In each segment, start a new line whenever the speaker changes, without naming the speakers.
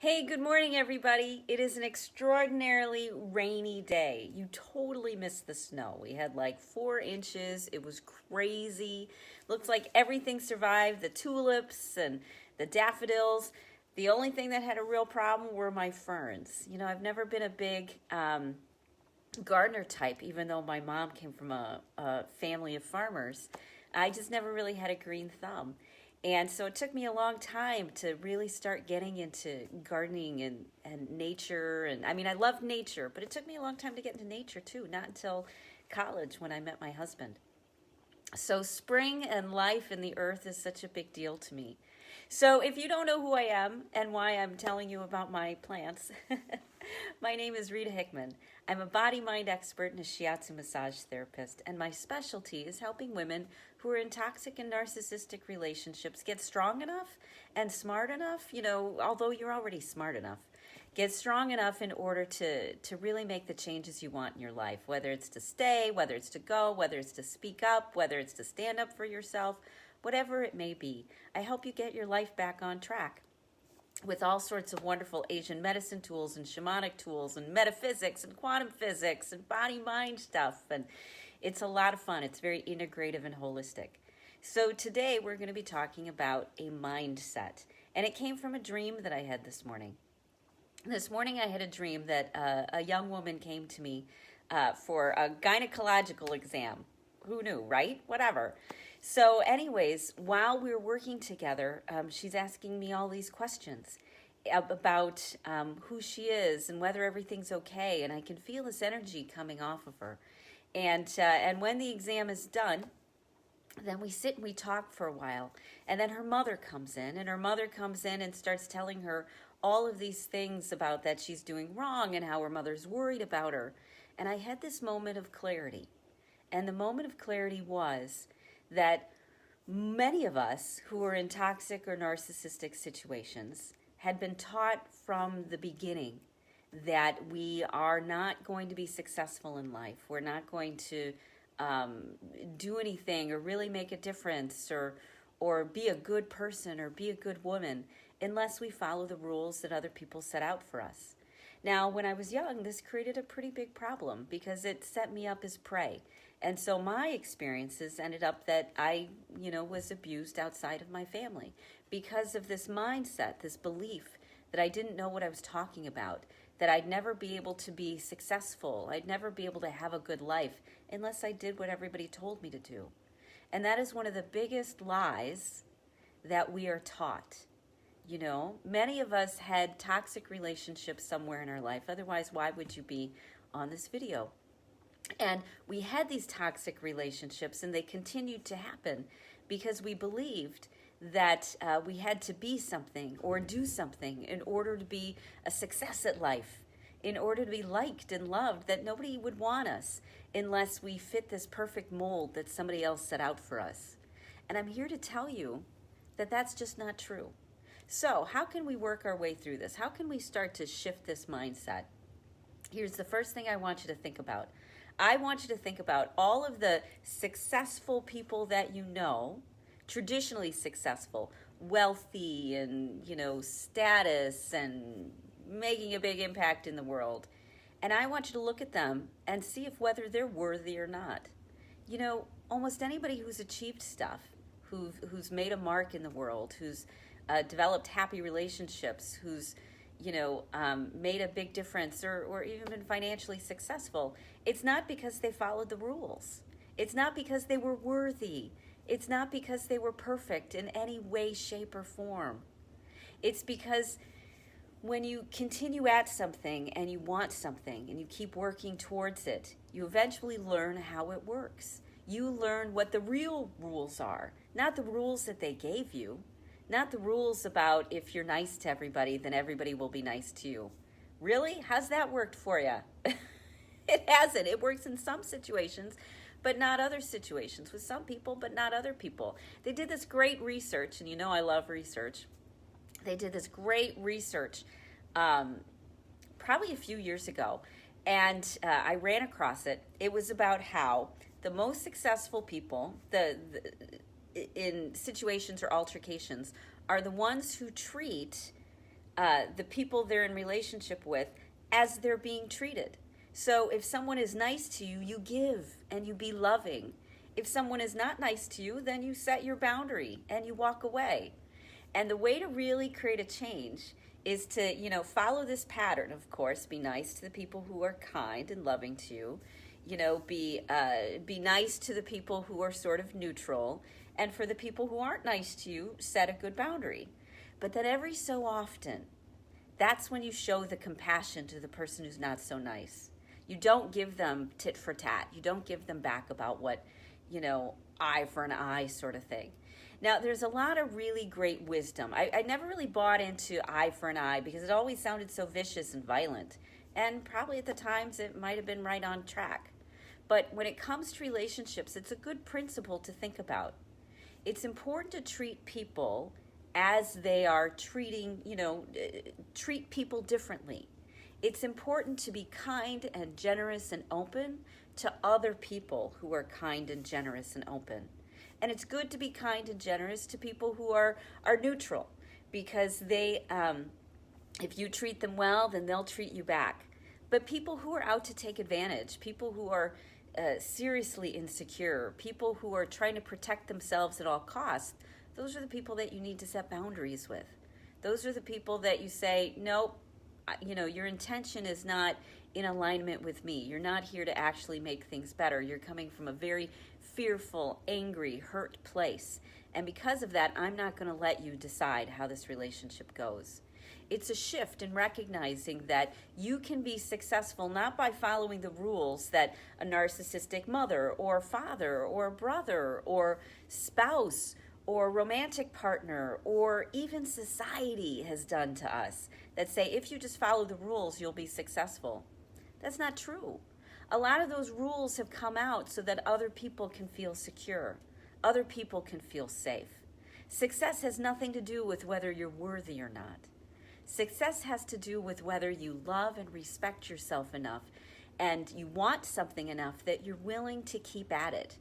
Hey, good morning, everybody. It is an extraordinarily rainy day. You totally missed the snow. We had like 4 inches. It was crazy. Looks like everything survived, the tulips and the daffodils. The only thing that had a real problem were my ferns. I've never been a big gardener type, even though my mom came from a family of farmers. I just never really had a green thumb. And so it took me a long time to really start getting into gardening and nature. And I mean, I love nature, but it took me a long time to get into nature too, not until college when I met my husband. So spring and life in the earth is such a big deal to me. So if you don't know who I am and why I'm telling you about my plants, my name is Rita Hickman. I'm a body-mind expert and a Shiatsu massage therapist, and my specialty is helping women who are in toxic and narcissistic relationships get strong enough and smart enough, although you're already smart enough, get strong enough in order to really make the changes you want in your life, whether it's to stay, whether it's to go, whether it's to speak up, whether it's to stand up for yourself, whatever it may be. I help you get your life back on track with all sorts of wonderful Asian medicine tools and shamanic tools and metaphysics and quantum physics and body-mind stuff. And it's a lot of fun. It's very integrative and holistic. So today we're going to be talking about a mindset. And it came from a dream that I had this morning. This morning I had a dream that a young woman came to me for a gynecological exam. Who knew, right? Whatever. So anyways, while we were working together, she's asking me all these questions about who she is and whether everything's okay. And I can feel this energy coming off of her. And when the exam is done, then we sit and we talk for a while. And then her mother comes in, and starts telling her all of these things about that she's doing wrong and how her mother's worried about her. And I had this moment of clarity. And the moment of clarity was that many of us who are in toxic or narcissistic situations had been taught from the beginning that we are not going to be successful in life. We're not going to do anything or really make a difference or be a good person or be a good woman unless we follow the rules that other people set out for us. Now, when I was young, this created a pretty big problem because it set me up as prey. And so my experiences ended up that I, was abused outside of my family because of this mindset, this belief that I didn't know what I was talking about, that I'd never be able to be successful, I'd never be able to have a good life unless I did what everybody told me to do. And that is one of the biggest lies that we are taught. Many of us had toxic relationships somewhere in our life. Otherwise, why would you be on this video? And we had these toxic relationships, and they continued to happen because we believed that we had to be something or do something in order to be a success at life, in order to be liked and loved, that nobody would want us unless we fit this perfect mold that somebody else set out for us. And I'm here to tell you that that's just not true. So how can we work our way through this? How can we start to shift this mindset? Here's the first thing I want you to think about. I want you to think about all of the successful people that you know, traditionally successful, wealthy and, status and making a big impact in the world. And I want you to look at them and see if whether they're worthy or not. Almost anybody who's achieved stuff, who's made a mark in the world, who's developed happy relationships, who's made a big difference or even been financially successful, it's not because they followed the rules. It's not because they were worthy. It's not because they were perfect in any way, shape, or form. It's because when you continue at something and you want something and you keep working towards it, you eventually learn how it works. You learn what the real rules are, not the rules that they gave you. Not the rules about if you're nice to everybody, then everybody will be nice to you. Really? How's that worked for you? It hasn't. It works in some situations, but not other situations. With some people, but not other people. They did this great research, and I love research. They did this great research probably a few years ago, and I ran across it. It was about how the most successful people, in situations or altercations, are the ones who treat the people they're in relationship with as they're being treated. So if someone is nice to you, you give and you be loving. If someone is not nice to you, then you set your boundary and you walk away. And the way to really create a change is to, follow this pattern, of course. Be nice to the people who are kind and loving to you. Be nice to the people who are sort of neutral. And for the people who aren't nice to you, set a good boundary. But then every so often, that's when you show the compassion to the person who's not so nice. You don't give them tit for tat. You don't give them back about what, eye for an eye sort of thing. Now, there's a lot of really great wisdom. I never really bought into eye for an eye because it always sounded so vicious and violent. And probably at the times it might have been right on track. But when it comes to relationships, it's a good principle to think about. It's important to treat people as they are treating, treat people differently. It's important to be kind and generous and open to other people who are kind and generous and open. And it's good to be kind and generous to people who are neutral, because they, if you treat them well, then they'll treat you back. But people who are out to take advantage, people who are seriously insecure, people who are trying to protect themselves at all costs, those are the people that you need to set boundaries with. Those are the people that you say, nope, your intention is not in alignment with me. You're not here to actually make things better. You're coming from a very fearful, angry, hurt place. And because of that, I'm not going to let you decide how this relationship goes. It's a shift in recognizing that you can be successful not by following the rules that a narcissistic mother or father or brother or spouse or romantic partner or even society has done to us, that say if you just follow the rules, you'll be successful. That's not true. A lot of those rules have come out so that other people can feel secure. Other people can feel safe. Success has nothing to do with whether you're worthy or not. Success has to do with whether you love and respect yourself enough and you want something enough that you're willing to keep at it.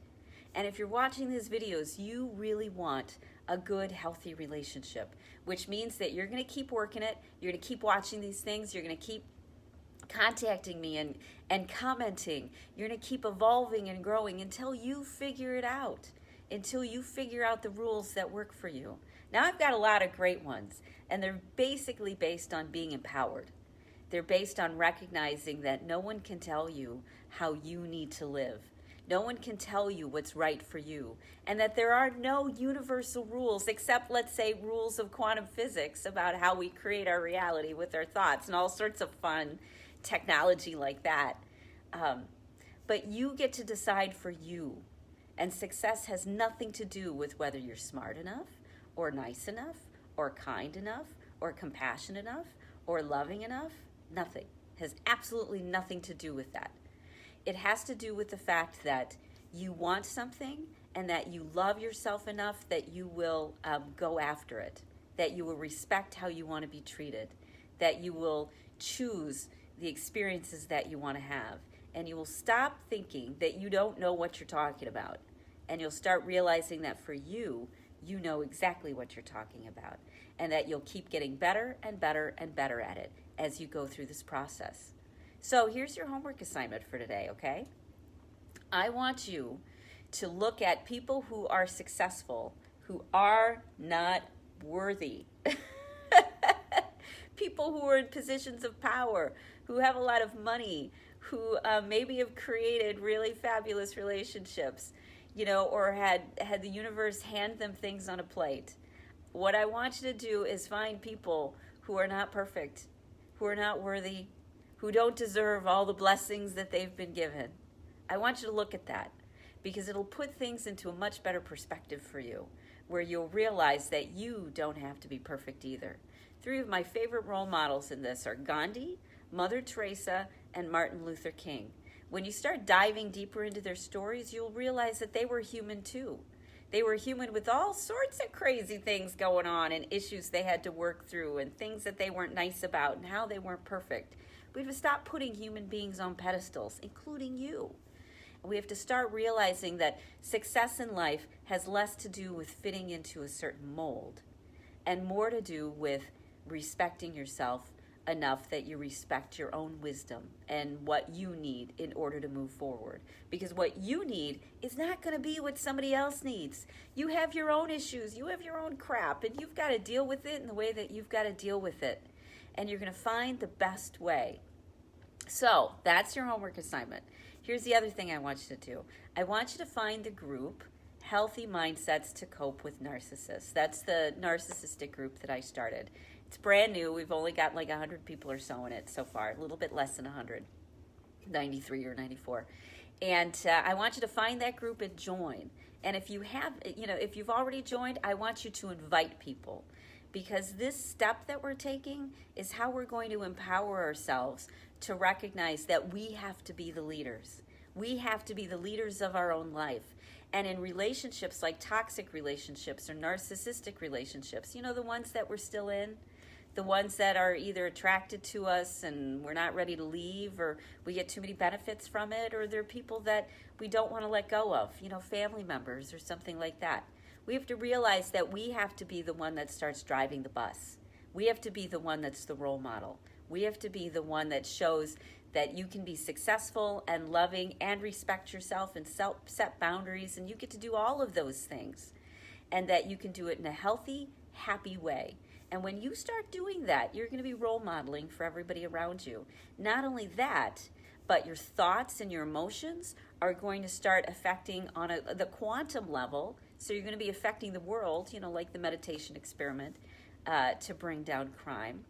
And if you're watching these videos, you really want a good, healthy relationship, which means that you're going to keep working it. You're going to keep watching these things. You're going to keep contacting me and commenting. You're going to keep evolving and growing until you figure it out, until you figure out the rules that work for you. Now, I've got a lot of great ones, and they're basically based on being empowered. They're based on recognizing that no one can tell you how you need to live. No one can tell you what's right for you, and that there are no universal rules except, let's say, rules of quantum physics about how we create our reality with our thoughts and all sorts of fun technology like that. But you get to decide for you, and success has nothing to do with whether you're smart enough or nice enough or kind enough or compassionate enough or loving enough. Nothing. Has absolutely nothing to do with that. It has to do with the fact that you want something and that you love yourself enough that you will go after it, that you will respect how you want to be treated, that you will choose the experiences that you want to have, and you will stop thinking that you don't know what you're talking about, and you'll start realizing that for you, you know exactly what you're talking about, and that you'll keep getting better and better and better at it as you go through this process. So here's your homework assignment for today, okay? I want you to look at people who are successful, who are not worthy. People who are in positions of power, who have a lot of money, who maybe have created really fabulous relationships, or had the universe hand them things on a plate. What I want you to do is find people who are not perfect, who are not worthy, who don't deserve all the blessings that they've been given. I want you to look at that because it'll put things into a much better perspective for you, where you'll realize that you don't have to be perfect either. 3 of my favorite role models in this are Gandhi, Mother Teresa, and Martin Luther King. When you start diving deeper into their stories, you'll realize that they were human too. They were human with all sorts of crazy things going on and issues they had to work through and things that they weren't nice about and how they weren't perfect. We have to stop putting human beings on pedestals, including you. We have to start realizing that success in life has less to do with fitting into a certain mold and more to do with respecting yourself enough that you respect your own wisdom and what you need in order to move forward. Because what you need is not going to be what somebody else needs. You have your own issues, you have your own crap, and you've got to deal with it in the way that you've got to deal with it. And you're going to find the best way. So that's your homework assignment. Here's the other thing I want you to do. I want you to find the group, Healthy Mindsets to Cope with Narcissists. That's the narcissistic group that I started. It's brand new. We've only got like 100 people or so in it so far, a little bit less than 100, 93 or 94. And I want you to find that group and join. And if you have, if you've already joined, I want you to invite people, because this step that we're taking is how we're going to empower ourselves to recognize that we have to be the leaders. We have to be the leaders of our own life. And in relationships like toxic relationships or narcissistic relationships, the ones that we're still in, the ones that are either attracted to us and we're not ready to leave, or we get too many benefits from it, or they're people that we don't want to let go of, family members or something like that. We have to realize that we have to be the one that starts driving the bus. We have to be the one that's the role model. We have to be the one that shows that you can be successful and loving and respect yourself and set boundaries, and you get to do all of those things, and that you can do it in a healthy, happy way. And when you start doing that, you're going to be role modeling for everybody around you. Not only that, but your thoughts and your emotions are going to start affecting on the quantum level. So you're going to be affecting the world, like the meditation experiment, to bring down crime.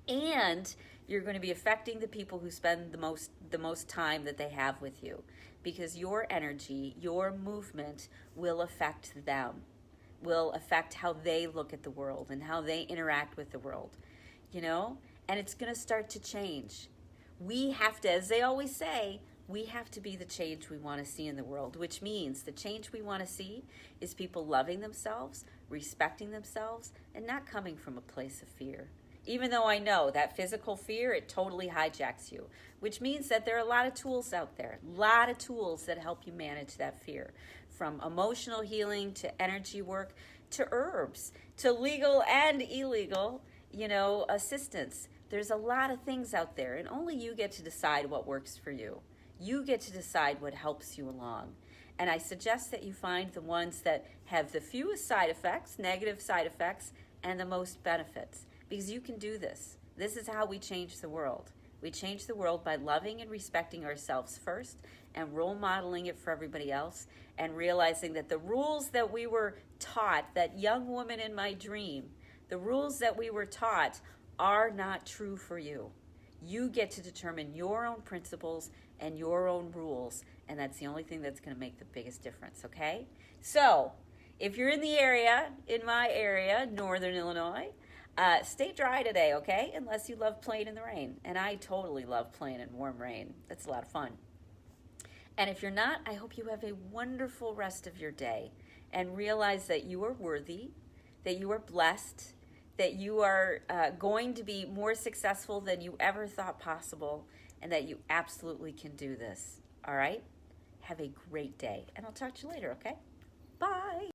And you're going to be affecting the people who spend the most time that they have with you, because your energy, your movement will affect them, will affect how they look at the world and how they interact with the world, and it's going to start to change. We have to, as they always say, we have to be the change we want to see in the world, which means the change we want to see is people loving themselves, respecting themselves, and not coming from a place of fear. Even though I know that physical fear, it totally hijacks you, which means that there are a lot of tools out there, a lot of tools that help you manage that fear, from emotional healing to energy work to herbs to legal and illegal, assistance. There's a lot of things out there, and only you get to decide what works for you. You get to decide what helps you along. And I suggest that you find the ones that have the fewest side effects, negative side effects, and the most benefits. Because you can do this. This is how we change the world. We change the world by loving and respecting ourselves first, and role modeling it for everybody else, and realizing that the rules that we were taught, that young woman in my dream, the rules that we were taught are not true for you. You get to determine your own principles and your own rules, and that's the only thing that's going to make the biggest difference, okay? So, if you're in the area, in my area, Northern Illinois, stay dry today, okay? Unless you love playing in the rain. And I totally love playing in warm rain. That's a lot of fun. And if you're not, I hope you have a wonderful rest of your day, and realize that you are worthy, that you are blessed, that you are going to be more successful than you ever thought possible, and that you absolutely can do this. All right? Have a great day. And I'll talk to you later, okay? Bye.